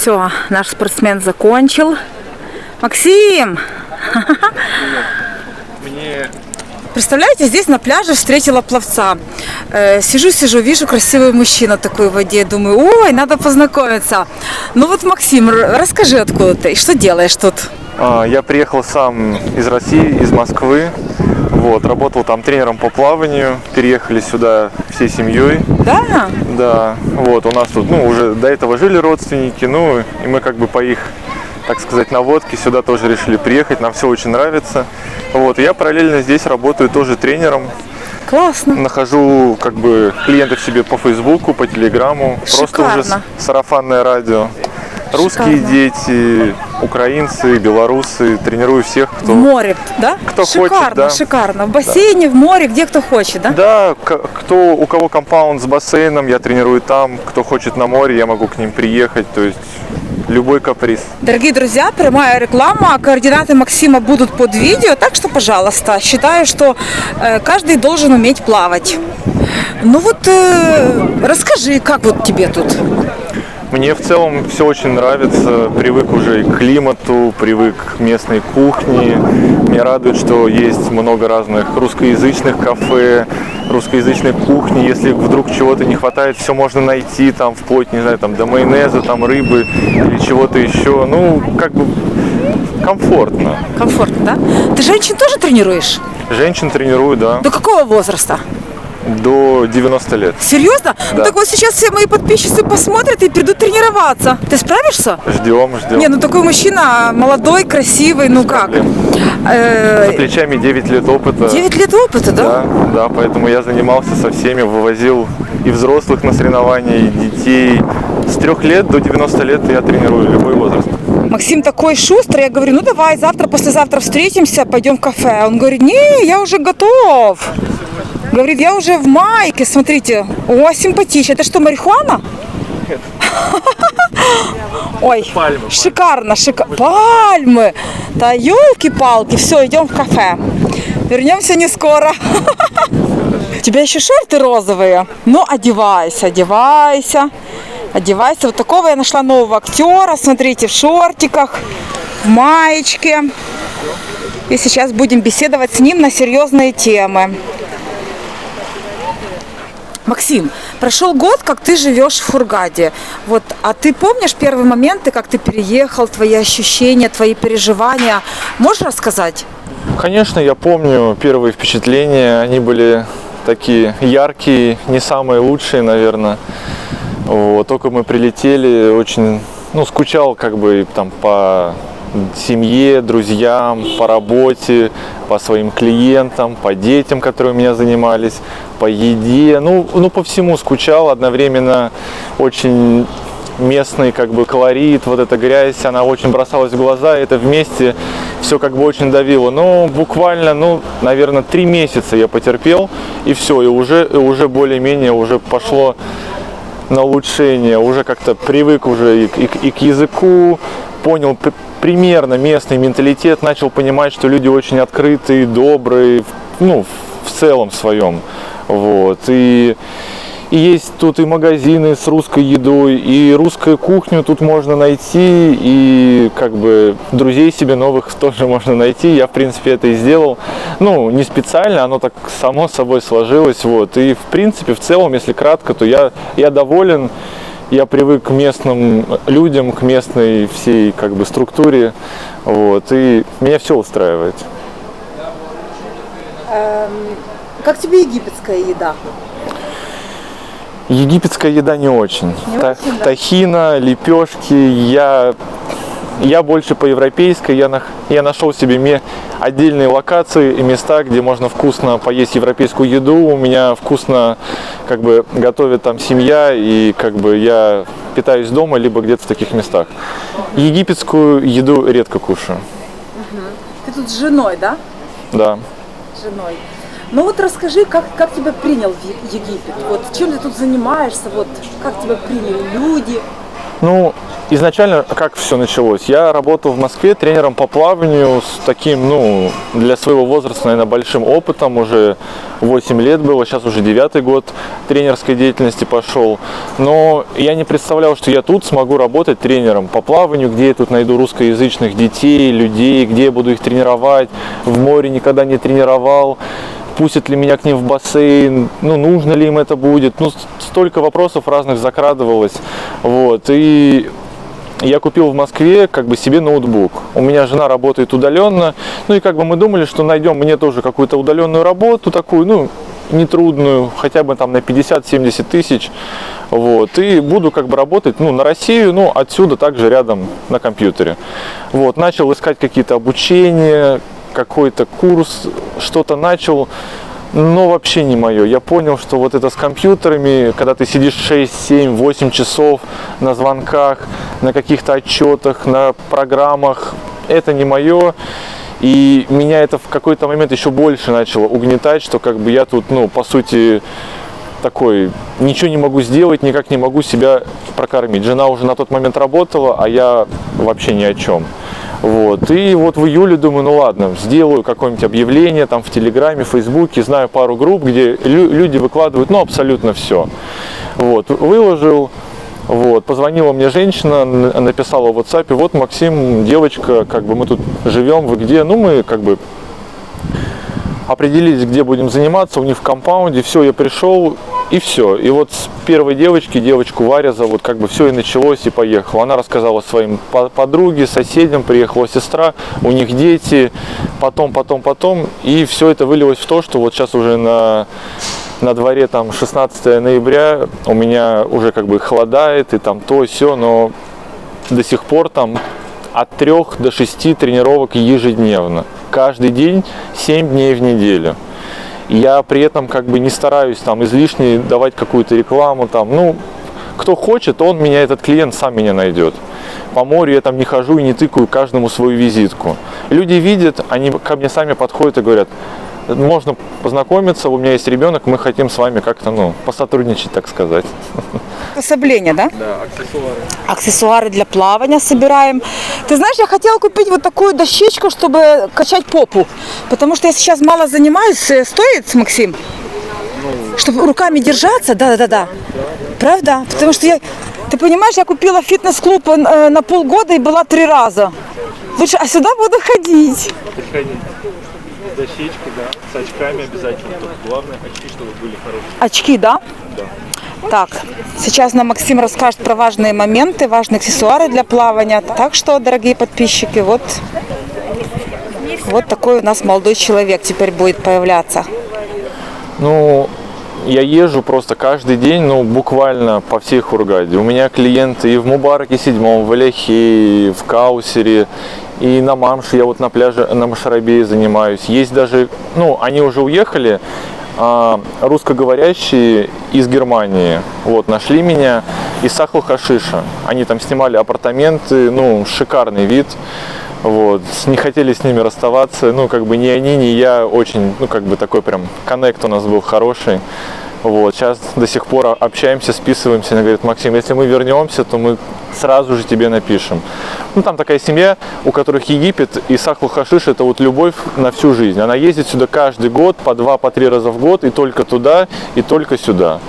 Все, наш спортсмен закончил. Максим! Представляете, здесь на пляже встретила пловца. Сижу, вижу красивый мужчина такой в воде. Думаю, ой, надо познакомиться. Ну вот, Максим, расскажи, откуда ты и что делаешь тут? Я приехал сам из России, из Москвы. Вот, работал там тренером по плаванию. Переехали сюда всей семьей. Да? Да. Вот, у нас тут, уже до этого жили родственники. И мы как бы по их, так сказать, наводке сюда тоже решили приехать. Нам все очень нравится. Вот, я параллельно здесь работаю тоже тренером. Классно. Нахожу как бы клиентов себе по Фейсбуку, по Телеграму. Просто уже сарафанное радио. Русские дети, украинцы, белорусы, тренирую всех, кто... В море, да? Кто шикарно, хочет, да. Шикарно. В бассейне, в море, где кто хочет, да? Да, у кого компаунд с бассейном, я тренирую там. Кто хочет на море, я могу к ним приехать. То есть любой каприз. Дорогие друзья, прямая реклама. Координаты Максима будут под видео. Так что, пожалуйста, считаю, что каждый должен уметь плавать. Расскажи, как вот тебе тут? Мне в целом все очень нравится, привык уже и к климату, привык к местной кухне. Меня радует, что есть много разных русскоязычных кафе, русскоязычной кухни. Если вдруг чего-то не хватает, все можно найти, там, вплоть, не знаю, там, до майонеза, там, рыбы или чего-то еще. Как бы комфортно. Комфортно, да? Ты женщин тоже тренируешь? Женщин тренирую, да. До какого возраста? До 90 лет. Серьезно? Да. Ну так вот сейчас все мои подписчицы посмотрят и придут тренироваться. Ты справишься? Ждем. Не, такой мужчина молодой, красивый, как? За плечами 9 лет опыта. 9 лет опыта, да? Да, поэтому я занимался со всеми, вывозил и взрослых на соревнования, и детей. С 3 лет до 90 лет я тренирую любой возраст. Максим такой шустрый, я говорю, давай завтра, послезавтра встретимся, пойдем в кафе. Он говорит, не, я уже готов. Говорит, я уже в майке, смотрите. О, симпатично. Это что, марихуана? Нет. Ой, пальмы. Шикарно. Пальмы. Да елки-палки. Все, идем в кафе. Вернемся не скоро. У тебя еще шорты розовые. Одевайся. Вот такого я нашла нового актера. Смотрите, в шортиках, в маечке. И сейчас будем беседовать с ним на серьезные темы. Максим, прошел год, как ты живешь в Хургаде. А ты помнишь первые моменты, как ты переехал, твои ощущения, твои переживания? Можешь рассказать? Конечно, я помню первые впечатления. Они были такие яркие, не самые лучшие, наверное. Только мы прилетели, очень, скучал как бы там по семье, друзьям, по работе, по своим клиентам, по детям, которые у меня занимались, по еде, по всему скучал. Одновременно очень местный как бы колорит, вот эта грязь, она очень бросалась в глаза, это вместе все как бы очень давило. Но буквально, наверное, 3 месяца я потерпел, и все, и уже более-менее уже пошло на улучшение, уже как-то привык уже и к языку, понял примерно местный менталитет, начал понимать, что люди очень открытые, добрые, в целом своем. И есть тут и магазины с русской едой, и русскую кухню тут можно найти, и как бы друзей себе новых тоже можно найти. Я, в принципе, это и сделал. Не специально, оно так само собой сложилось. И, в принципе, в целом, если кратко, то я доволен. Я привык к местным людям, к местной всей как бы структуре, и меня все устраивает. Как тебе египетская еда? Египетская еда не очень. Тахина, лепешки. Я больше по европейской. Я нашел себе отдельные локации и места, где можно вкусно поесть европейскую еду. У меня вкусно как бы готовит там семья, и как бы я питаюсь дома, либо где-то в таких местах. Египетскую еду редко кушаю. Ты тут с женой, да? Да. С женой. Расскажи, как тебя принял Египет? Чем ты тут занимаешься? Как тебя приняли люди? Ну, изначально как все началось? Я работал в Москве тренером по плаванию с таким, ну, для своего возраста, наверное, большим опытом. Уже 8 лет было, сейчас уже 9-й год тренерской деятельности пошел. Но я не представлял, что я тут смогу работать тренером по плаванию, где я тут найду русскоязычных детей, людей, где я буду их тренировать. В море никогда не тренировал. Пустят ли меня к ним в бассейн, ну, нужно ли им это будет. Ну, столько вопросов разных закрадывалось. Вот. И я купил в Москве как бы себе ноутбук. У меня жена работает удаленно. Ну и как бы мы думали, что найдем мне тоже какую-то удаленную работу такую, ну, нетрудную, хотя бы там на 50-70 тысяч. Вот. И буду как бы работать, ну, на Россию, ну, отсюда также рядом на компьютере. Вот. Начал искать какие-то обучения, какой-то курс, что-то начал, но вообще не мое. Я понял, что вот это с компьютерами, когда ты сидишь 6, 7, 8 часов на звонках, на каких-то отчетах, на программах, это не мое. И меня это в какой-то момент еще больше начало угнетать, что как бы я тут, ну, по сути, такой, ничего не могу сделать, никак не могу себя прокормить. Жена уже на тот момент работала, а я вообще ни о чем. Вот. И вот в июле думаю, ну ладно, сделаю какое-нибудь объявление там в Телеграме, в Фейсбуке, знаю пару групп, где люди выкладывают, ну, абсолютно все. Вот. Выложил, вот. Позвонила мне женщина, написала в WhatsApp, вот, Максим, девочка, как бы мы тут живем, вы где? Ну, мы как бы определились, где будем заниматься, у них в компаунде, все, я пришел, и все. И вот с первой девочки, девочку Варя зовут, как бы все и началось, и поехало. Она рассказала своим подруге, соседям, приехала сестра, у них дети, потом, и все это вылилось в то, что вот сейчас уже на дворе там 16 ноября, у меня уже как бы холодает, и там то, сё, но до сих пор там от 3 до 6 тренировок ежедневно. Каждый день, 7 дней в неделю. Я при этом как бы не стараюсь там излишне давать какую-то рекламу. Там, ну, кто хочет, он меня, этот клиент сам меня найдет. По морю я там не хожу и не тыкаю каждому свою визитку. Люди видят, они ко мне сами подходят и говорят, можно познакомиться, у меня есть ребенок, мы хотим с вами как-то, ну, посотрудничать, так сказать. Пособление, да? Да, аксессуары. Аксессуары для плавания собираем. Ты знаешь, я хотела купить вот такую дощечку, чтобы качать попу. Потому что я сейчас мало занимаюсь. Стоит, Максим? Чтобы руками держаться? Да. Правда? Потому что ты понимаешь, я купила фитнес-клуб на полгода и была 3 раза. Лучше, а сюда буду ходить. Дощечки, да, с очками обязательно. Только главное, очки, чтобы были хорошие. Очки, да? Да. Так, сейчас нам Максим расскажет про важные моменты, важные аксессуары для плавания. Так что, дорогие подписчики, вот такой у нас молодой человек теперь будет появляться. Ну, я езжу просто каждый день, ну, буквально по всей Хургаде. У меня клиенты и в Мубараке 7, в Аляхе, и в Каусере, и на Мамше, я вот на пляже на Машарабее занимаюсь. Есть даже, ну, они уже уехали, русскоговорящие из Германии, вот, нашли меня из Сахл-Хашиша. Они там снимали апартаменты, ну, шикарный вид, вот, не хотели с ними расставаться, ну, как бы ни они, ни я, очень, ну, как бы такой прям коннект у нас был хороший. Вот, сейчас до сих пор общаемся, списываемся. Она говорит, Максим, если мы вернемся, то мы сразу же тебе напишем. Ну, там такая семья, у которых Египет и Сахл-Хашиш – это вот любовь на всю жизнь. Она ездит сюда каждый год, по 2-3 раза в год, и только туда, и только сюда.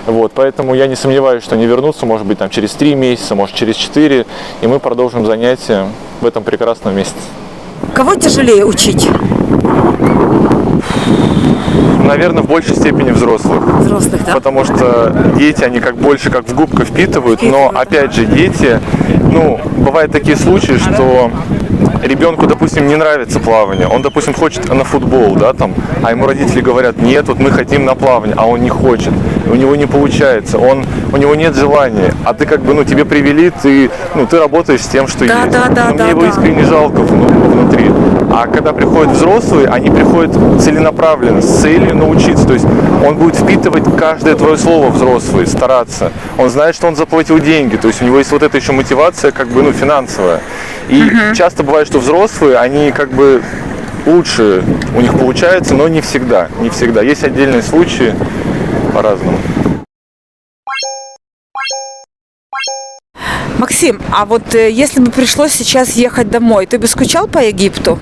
Вот, поэтому я не сомневаюсь, что они вернутся, может быть, там, через 3 месяца, может, через 4, и мы продолжим занятия в этом прекрасном месте. Кого тяжелее учить? Наверное, в большей степени взрослых. Взрослых, да? Потому что дети, они как больше как в губку впитывают, но опять же дети, ну, бывают такие случаи, что ребенку, допустим, не нравится плавание, он, допустим, хочет на футбол, да, там, а ему родители говорят, нет, вот мы хотим на плавание, а он не хочет, у него не получается, у него нет желания, а ты как бы, ну, тебе привели, ты работаешь с тем, что есть. Мне его искренне жалко внутри. А когда приходят взрослые, они приходят целенаправленно, с целью научиться. То есть он будет впитывать каждое твое слово, взрослый, стараться. Он знает, что он заплатил деньги. То есть у него есть вот эта еще мотивация, как бы, ну, финансовая. И часто бывает, что взрослые, они как бы лучше у них получается, но не всегда. Не всегда. Есть отдельные случаи по-разному. Максим, а вот если бы пришлось сейчас ехать домой, ты бы скучал по Египту?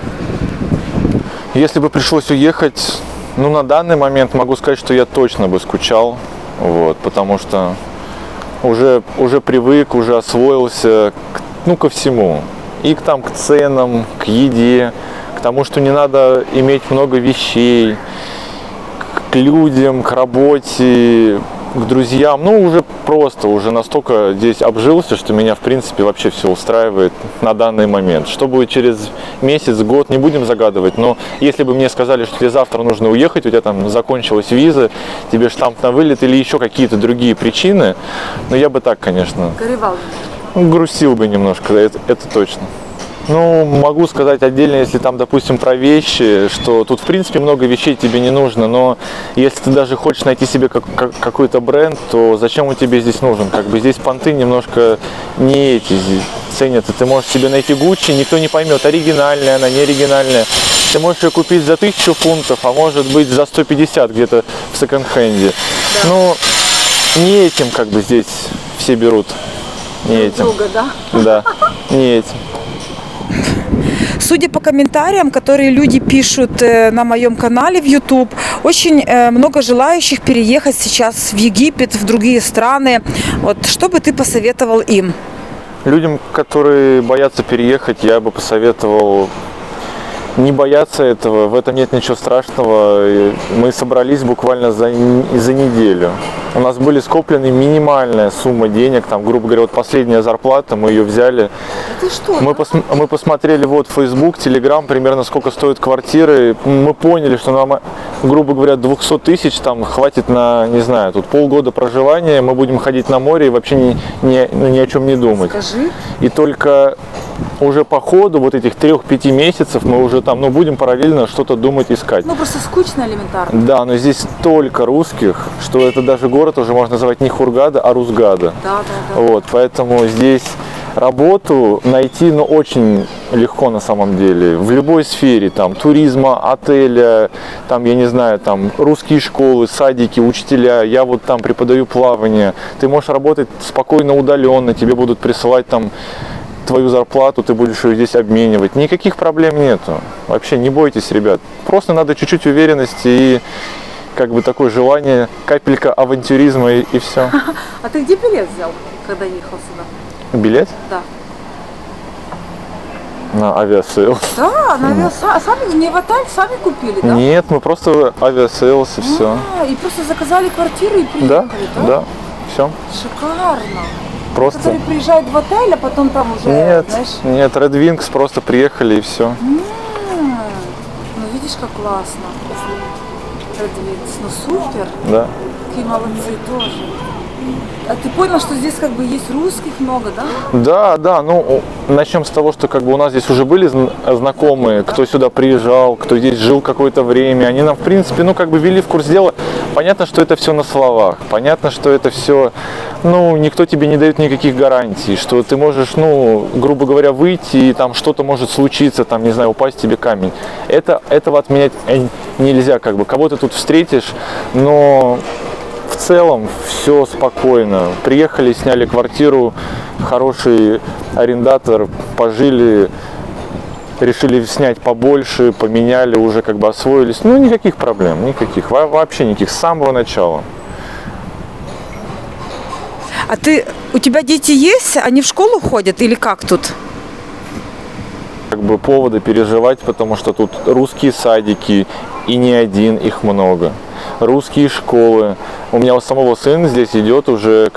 Если бы пришлось уехать, ну, на данный момент могу сказать, что я точно бы скучал, вот, потому что уже привык, уже освоился, ко всему. И к ценам, к еде, к тому, что не надо иметь много вещей, к людям, к работе, к друзьям. Уже настолько здесь обжился, что меня, в принципе, вообще все устраивает на данный момент. Что будет через месяц, год, не будем загадывать. Но если бы мне сказали, что тебе завтра нужно уехать, у тебя там закончилась виза, тебе штамп на вылет или еще какие-то другие причины, я бы так, конечно, Горевал. грустил бы немножко, это точно. Могу сказать отдельно, если там, допустим, про вещи, что тут, в принципе, много вещей тебе не нужно, но если ты даже хочешь найти себе какой-то бренд, то зачем он тебе здесь нужен? Здесь понты немножко не эти ценятся. Ты можешь себе найти Gucci, никто не поймет, оригинальная она, не оригинальная. Ты можешь ее купить за 1000 фунтов, а может быть за 150 где-то в секонд-хенде. Да. Не этим здесь все берут. Не этим. Друга, да? Да, не этим. Судя по комментариям, которые люди пишут на моем канале в YouTube, очень много желающих переехать сейчас в Египет, в другие страны. Вот что бы ты посоветовал им? Людям, которые боятся переехать, я бы посоветовал не бояться этого, в этом нет ничего страшного. Мы собрались буквально за неделю. У нас были скоплены минимальная сумма денег, грубо говоря, последняя зарплата, мы ее взяли. Это что? Мы посмотрели Facebook, Telegram, примерно сколько стоят квартиры. Мы поняли, что нам, грубо говоря, 200 тысяч хватит на, не знаю, тут полгода проживания, мы будем ходить на море и вообще ни о чем не думать. Скажи. И только уже по ходу этих 3-5 месяцев мы уже будем параллельно что-то думать, искать. Просто скучно элементарно. Да, но здесь столько русских, что это даже город уже можно назвать не Хургада, а Русгада. Да. Поэтому здесь работу найти, очень легко на самом деле. В любой сфере, туризма, отеля, я не знаю, русские школы, садики, учителя. Я там преподаю плавание. Ты можешь работать спокойно удаленно, тебе будут присылать твою зарплату, ты будешь ее здесь обменивать. Никаких проблем нету. Вообще не бойтесь, ребят. Просто надо чуть-чуть уверенности и такое желание, капелька авантюризма и все. А ты где билет взял, когда ехал сюда? Билет? Да. На авиасейлс. Да, на авиасейлс. Сами не в отель, сами купили, да? Нет, мы просто авиасейлс и все. И просто заказали квартиру и приехали, да? Все. Шикарно. Просто... Которые приезжают в отель, а потом там уже, Нет, Red Wings просто приехали и все. Видишь, как классно. Red Wings, супер. Да. Какие молодцы тоже. А ты понял, что здесь есть русских много, да? Да, начнем с того, что у нас здесь уже были знакомые, кто сюда приезжал, кто здесь жил какое-то время. Они нам, в принципе, ввели в курс дела. Понятно, что это все на словах, понятно, что это все, никто тебе не дает никаких гарантий, что ты можешь, грубо говоря, выйти и что-то может случиться, не знаю, упасть тебе камень. Этого отменять нельзя, кого ты тут встретишь, но в целом все спокойно. Приехали, сняли квартиру, хороший арендатор, пожили, решили снять побольше, поменяли, уже освоились. Никаких проблем, никаких, вообще никаких, с самого начала. А у тебя дети есть? Они в школу ходят или как тут? Повода переживать, потому что тут русские садики, и не один, их много. Русские школы. У меня у самого сын здесь идет уже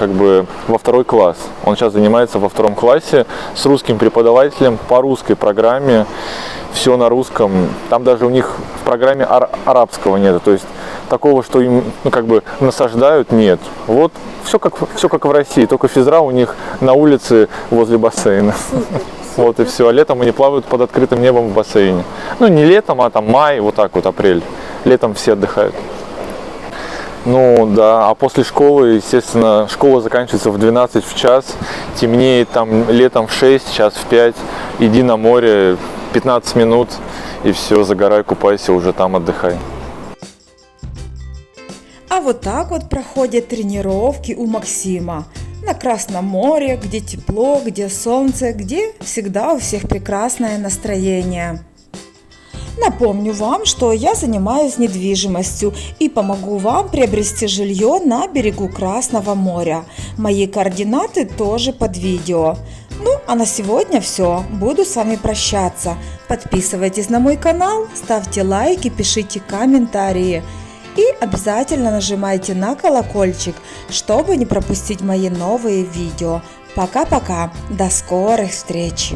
во 2 класс. Он сейчас занимается во 2 классе с русским преподавателем по русской программе. Все на русском. Там даже у них в программе арабского нет. То есть такого, что им насаждают, нет. Вот все как в России. Только физра у них на улице возле бассейна. Вот и все. А летом они плавают под открытым небом в бассейне. Не летом, а май, апрель. Летом все отдыхают. Да, а после школы, естественно, школа заканчивается в 12 в час, темнеет летом в 6, сейчас в 5, иди на море, 15 минут и все, загорай, купайся, уже там отдыхай. А вот так проходят тренировки у Максима. на Красном море, где тепло, где солнце, где всегда у всех прекрасное настроение. Напомню вам, что я занимаюсь недвижимостью и помогу вам приобрести жилье на берегу Красного моря. Мои координаты тоже под видео. Ну, а на сегодня все. Буду с вами прощаться. Подписывайтесь на мой канал, ставьте лайки, пишите комментарии. И обязательно нажимайте на колокольчик, чтобы не пропустить мои новые видео. Пока-пока. До скорых встреч.